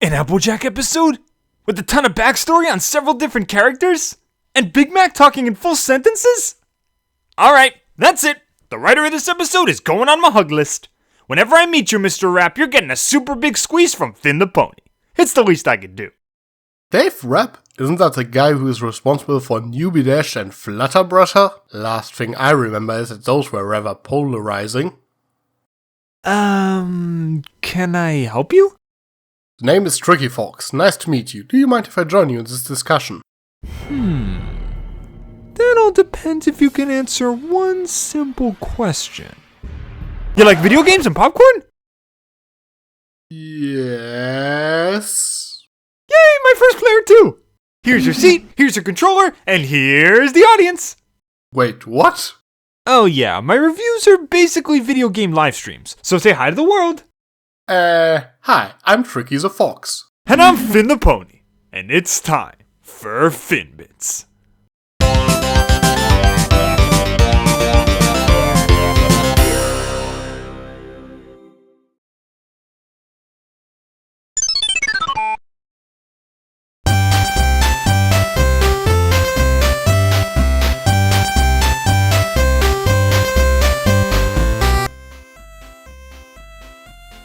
An Applejack episode? With a ton of backstory on several different characters? And Big Mac talking in full sentences? Alright, that's it. The writer of this episode is going on my hug list. Whenever I meet you, Mr. Rapp, you're getting a super big squeeze from Finn the Pony. It's the least I could do. Dave Rapp? Isn't that the guy who is responsible for Newbie Dash and Flutterbrutter? Last thing I remember is that those were rather polarizing. Can I help you? The name is Tricky Fox. Nice to meet you. Do you mind if I join you in this discussion? That all depends if you can answer one simple question. You like video games and popcorn? Yes. Yay, my first player too! Here's your seat, here's your controller, and here's the audience! Wait, what? Oh yeah, my reviews are basically video game live streams, so say hi to the world! Hi, I'm Tricky the Fox. And I'm Finn the Pony, and it's time for Finn Bits.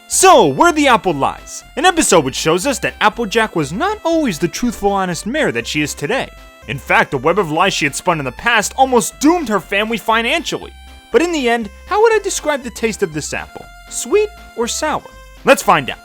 So, Where the Apple Lies, an episode which shows us that Applejack was not always the truthful, honest mare that she is today. In fact, the web of lies she had spun in the past almost doomed her family financially. But in the end, how would I describe the taste of this apple? Sweet or sour? Let's find out.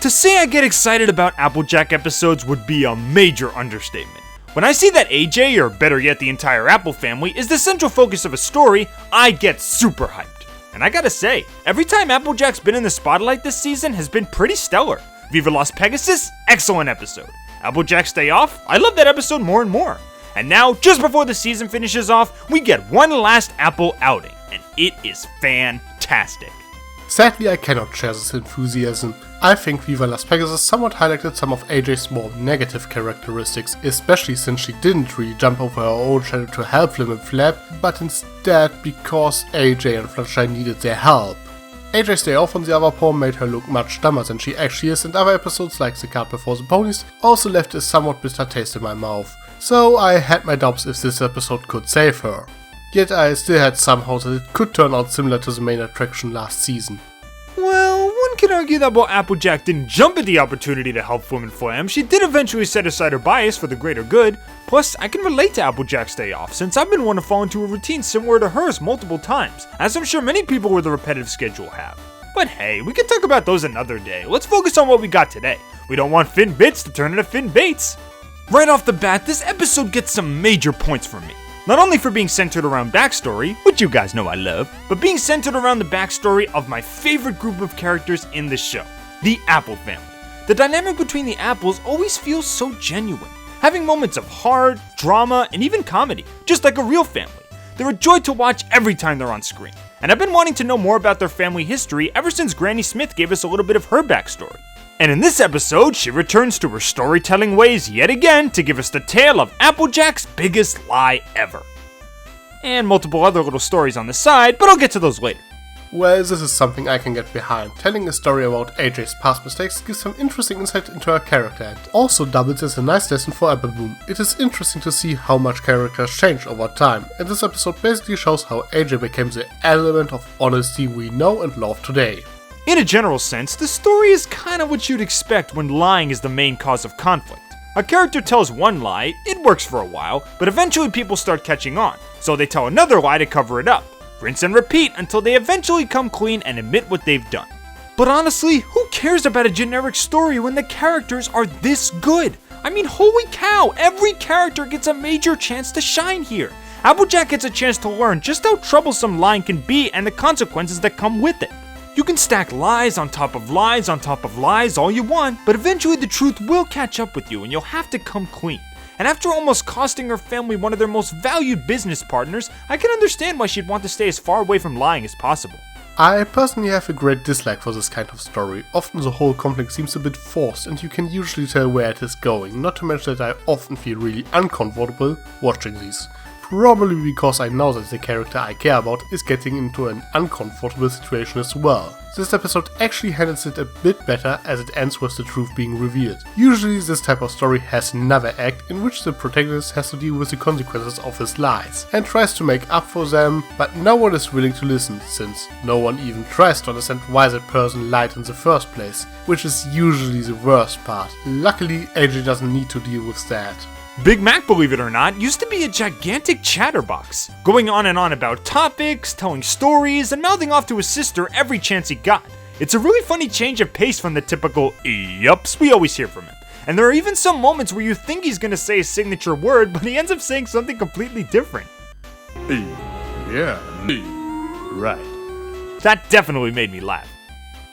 To say I get excited about Applejack episodes would be a major understatement. When I see that AJ, or better yet the entire Apple family, is the central focus of a story, I get super hyped. And I gotta say, every time Applejack's been in the spotlight this season has been pretty stellar. Viva Las Pegasus, excellent episode. Applejack's Day Off, I love that episode more and more. And now, just before the season finishes off, we get one last Apple outing, and it is fantastic. Sadly, I cannot share this enthusiasm. I think Viva Las Pegasus somewhat highlighted some of AJ's more negative characteristics, especially since she didn't really jump over her own shadow to help Flim and Flap, but instead because AJ and Fluttershy needed their help. AJ's Day Off, on the other hand, made her look much dumber than she actually is, and other episodes like The Cart Before the Ponies also left a somewhat bitter taste in my mouth. So I had my doubts if this episode could save her. Yet I still had some hopes that it could turn out similar to the main attraction last season. Well, one can argue that while Applejack didn't jump at the opportunity to help Flim and Flam, she did eventually set aside her bias for the greater good. Plus, I can relate to Applejack's Day Off, since I've been one to fall into a routine similar to hers multiple times, as I'm sure many people with a repetitive schedule have. But hey, we can talk about those another day. Let's focus on what we got today. We don't want Finn Bits to turn into Finn Bates. Right off the bat, this episode gets some major points from me. Not only for being centered around backstory, which you guys know I love, but being centered around the backstory of my favorite group of characters in the show, the Apple family. The dynamic between the Apples always feels so genuine, having moments of heart, drama, and even comedy, just like a real family. They're a joy to watch every time they're on screen, and I've been wanting to know more about their family history ever since Granny Smith gave us a little bit of her backstory. And in this episode, she returns to her storytelling ways yet again to give us the tale of Applejack's biggest lie ever. And multiple other little stories on the side, but I'll get to those later. Well, this is something I can get behind. Telling a story about AJ's past mistakes gives some interesting insight into her character and also doubles as a nice lesson for Apple Bloom. It is interesting to see how much characters change over time, and this episode basically shows how AJ became the element of honesty we know and love today. In a general sense, the story is kind of what you'd expect when lying is the main cause of conflict. A character tells one lie, it works for a while, but eventually people start catching on, so they tell another lie to cover it up. Rinse and repeat until they eventually come clean and admit what they've done. But honestly, who cares about a generic story when the characters are this good? I mean, holy cow, every character gets a major chance to shine here. Applejack gets a chance to learn just how troublesome lying can be and the consequences that come with it. You can stack lies on top of lies on top of lies all you want, but eventually the truth will catch up with you and you'll have to come clean. And after almost costing her family one of their most valued business partners, I can understand why she'd want to stay as far away from lying as possible. I personally have a great dislike for this kind of story. Often the whole conflict seems a bit forced and you can usually tell where it is going, not to mention that I often feel really uncomfortable watching these. Probably because I know that the character I care about is getting into an uncomfortable situation as well. This episode actually handles it a bit better as it ends with the truth being revealed. Usually this type of story has another act in which the protagonist has to deal with the consequences of his lies and tries to make up for them, but no one is willing to listen since no one even tries to understand why that person lied in the first place, which is usually the worst part. Luckily, AJ doesn't need to deal with that. Big Mac, believe it or not, used to be a gigantic chatterbox, going on and on about topics, telling stories, and mouthing off to his sister every chance he got. It's a really funny change of pace from the typical yups we always hear from him. And there are even some moments where you think he's gonna say his signature word, but he ends up saying something completely different. Yeah, right. That definitely made me laugh.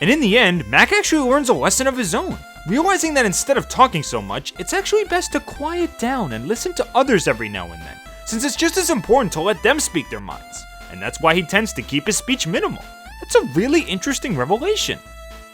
And in the end, Mac actually learns a lesson of his own, realizing that instead of talking so much, it's actually best to quiet down and listen to others every now and then, since it's just as important to let them speak their minds, and that's why he tends to keep his speech minimal. That's a really interesting revelation.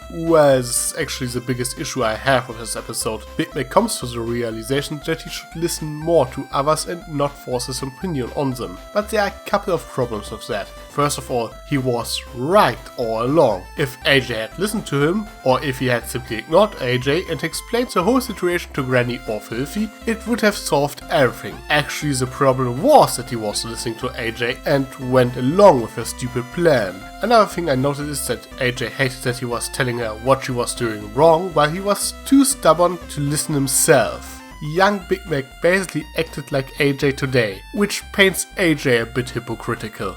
Well, this is actually the biggest issue I have with this episode. Big Mac comes to the realization that he should listen more to others and not force his opinion on them. But there are a couple of problems with that. First of all, he was right all along. If AJ had listened to him, or if he had simply ignored AJ and explained the whole situation to Granny or Filthy, it would have solved everything. Actually, the problem was that he was listening to AJ and went along with her stupid plan. Another thing I noticed is that AJ hated that he was telling her what she was doing wrong while he was too stubborn to listen himself. Young Big Mac basically acted like AJ today, which paints AJ a bit hypocritical.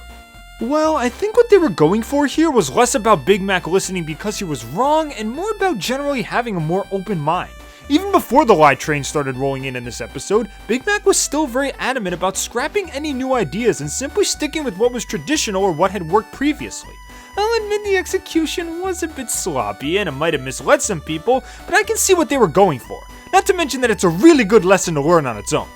Well, I think what they were going for here was less about Big Mac listening because he was wrong and more about generally having a more open mind. Even before the lie train started rolling in this episode, Big Mac was still very adamant about scrapping any new ideas and simply sticking with what was traditional or what had worked previously. I'll admit the execution was a bit sloppy and it might have misled some people, but I can see what they were going for. Not to mention that it's a really good lesson to learn on its own.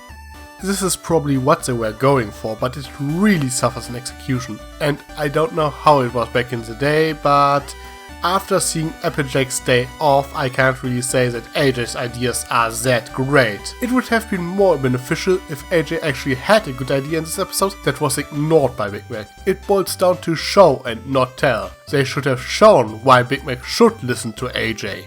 This is probably what they were going for, but it really suffers in execution. And I don't know how it was back in the day, but after seeing Applejack's Day Off, I can't really say that AJ's ideas are that great. It would have been more beneficial if AJ actually had a good idea in this episode that was ignored by Big Mac. It boils down to show and not tell. They should have shown why Big Mac should listen to AJ.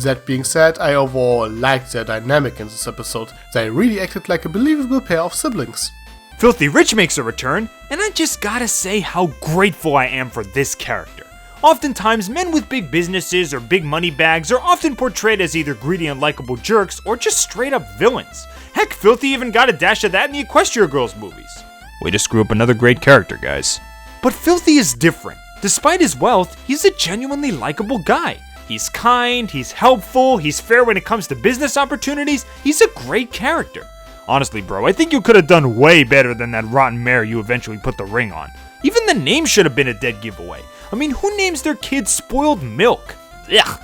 That being said, I overall liked their dynamic in this episode. They really acted like a believable pair of siblings. Filthy Rich makes a return, and I just gotta say how grateful I am for this character. Oftentimes, men with big businesses or big money bags are often portrayed as either greedy and likable jerks or just straight up villains. Heck, Filthy even got a dash of that in the Equestria Girls movies. Way to screw up another great character, guys. But Filthy is different. Despite his wealth, he's a genuinely likable guy. He's kind, he's helpful, he's fair when it comes to business opportunities. He's a great character. Honestly, bro, I think you could have done way better than that rotten mare you eventually put the ring on. Even the name should have been a dead giveaway. I mean, who names their kid Spoiled Milk? Ugh.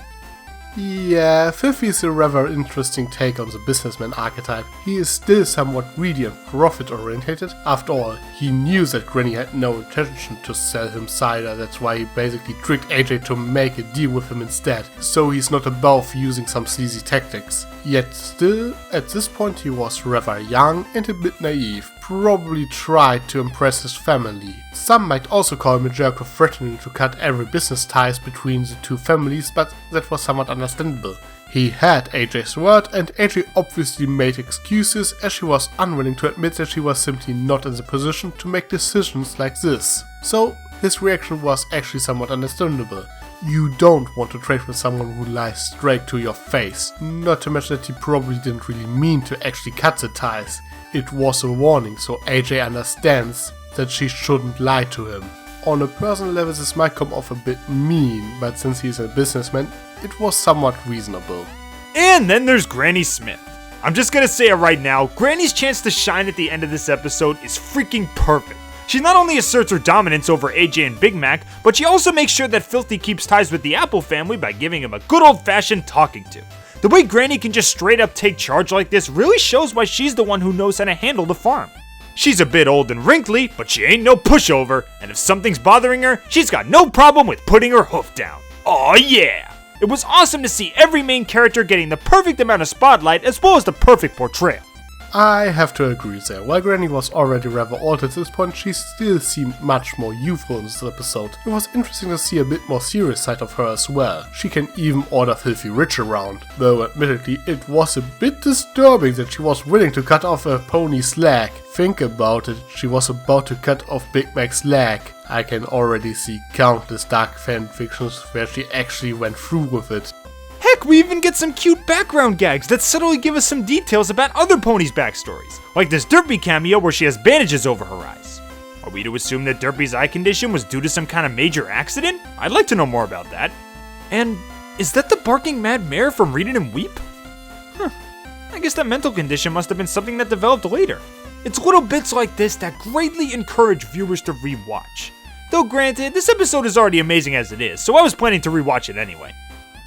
Yeah, Filthy is a rather interesting take on the businessman archetype. He is still somewhat greedy and profit-orientated. After all, he knew that Granny had no intention to sell him cider, that's why he basically tricked AJ to make a deal with him instead. So he's not above using some sleazy tactics. Yet still, at this point he was rather young and a bit naive. Probably tried to impress his family. Some might also call him a jerk for threatening to cut every business ties between the two families, but that was somewhat understandable. He had AJ's word, and AJ obviously made excuses as she was unwilling to admit that she was simply not in the position to make decisions like this. So his reaction was actually somewhat understandable. You don't want to trade with someone who lies straight to your face. Not to mention that he probably didn't really mean to actually cut the ties. It was a warning, so AJ understands that she shouldn't lie to him. On a personal level this might come off a bit mean, but since he's a businessman, it was somewhat reasonable. And then there's Granny Smith. I'm just gonna say it right now, Granny's chance to shine at the end of this episode is freaking perfect. She not only asserts her dominance over AJ and Big Mac, but she also makes sure that Filthy keeps ties with the Apple family by giving him a good old-fashioned talking to. The way Granny can just straight up take charge like this really shows why she's the one who knows how to handle the farm. She's a bit old and wrinkly, but she ain't no pushover, and if something's bothering her, she's got no problem with putting her hoof down. Aw yeah! It was awesome to see every main character getting the perfect amount of spotlight as well as the perfect portrayal. I have to agree there. While Granny was already rather old at this point, she still seemed much more youthful in this episode. It was interesting to see a bit more serious side of her as well. She can even order Filthy Rich around. Though admittedly, it was a bit disturbing that she was willing to cut off a pony's leg. Think about it, she was about to cut off Big Mac's leg. I can already see countless dark fanfictions where she actually went through with it. Heck, we even get some cute background gags that subtly give us some details about other ponies' backstories, like this Derpy cameo where she has bandages over her eyes. Are we to assume that Derpy's eye condition was due to some kind of major accident? I'd like to know more about that. And is that the barking mad mare from Read It and Weep? I guess that mental condition must have been something that developed later. It's little bits like this that greatly encourage viewers to rewatch. Though granted, this episode is already amazing as it is, so I was planning to rewatch it anyway.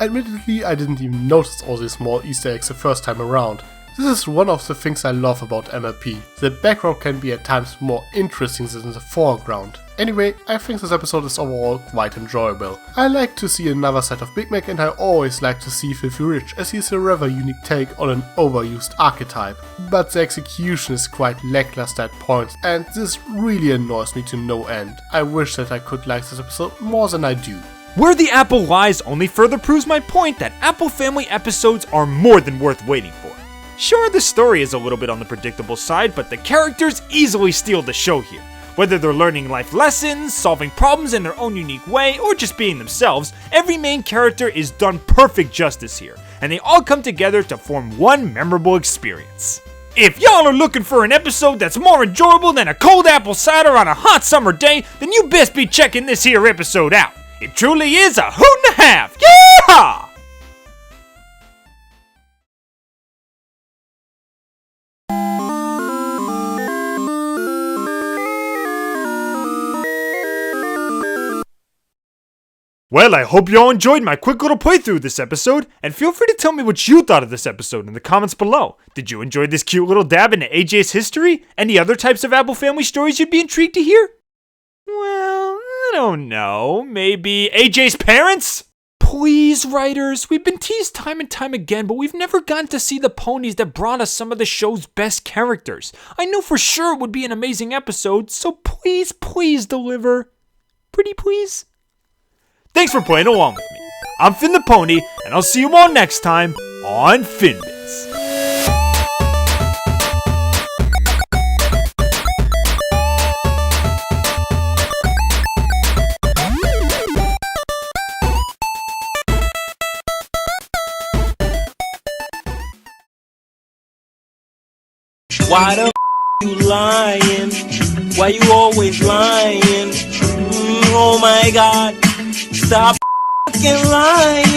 Admittedly, I didn't even notice all these small Easter eggs the first time around. This is one of the things I love about MLP. The background can be at times more interesting than the foreground. Anyway, I think this episode is overall quite enjoyable. I like to see another side of Big Mac, and I always like to see Filthy Rich, as he's a rather unique take on an overused archetype. But the execution is quite lackluster at points, and this really annoys me to no end. I wish that I could like this episode more than I do. Where the apple lies only further proves my point that Apple Family episodes are more than worth waiting for. Sure, the story is a little bit on the predictable side, but the characters easily steal the show here. Whether they're learning life lessons, solving problems in their own unique way, or just being themselves, every main character is done perfect justice here, and they all come together to form one memorable experience. If y'all are looking for an episode that's more enjoyable than a cold apple cider on a hot summer day, then you best be checking this here episode out. It truly is a hoot and a half! Yeehaw! Well, I hope you all enjoyed my quick little playthrough of this episode, and feel free to tell me what you thought of this episode in the comments below. Did you enjoy this cute little dab into AJ's history? Any other types of Apple Family stories you'd be intrigued to hear? Well, I don't know. Maybe AJ's parents? Please, writers, we've been teased time and time again, but we've never gotten to see the ponies that brought us some of the show's best characters. I know for sure it would be an amazing episode, so please, please deliver. Pretty please? Thanks for playing along with me. I'm Finn the Pony, and I'll see you all next time on Finbits. Why the you lying? Why you always lying? Oh my God, stop lying.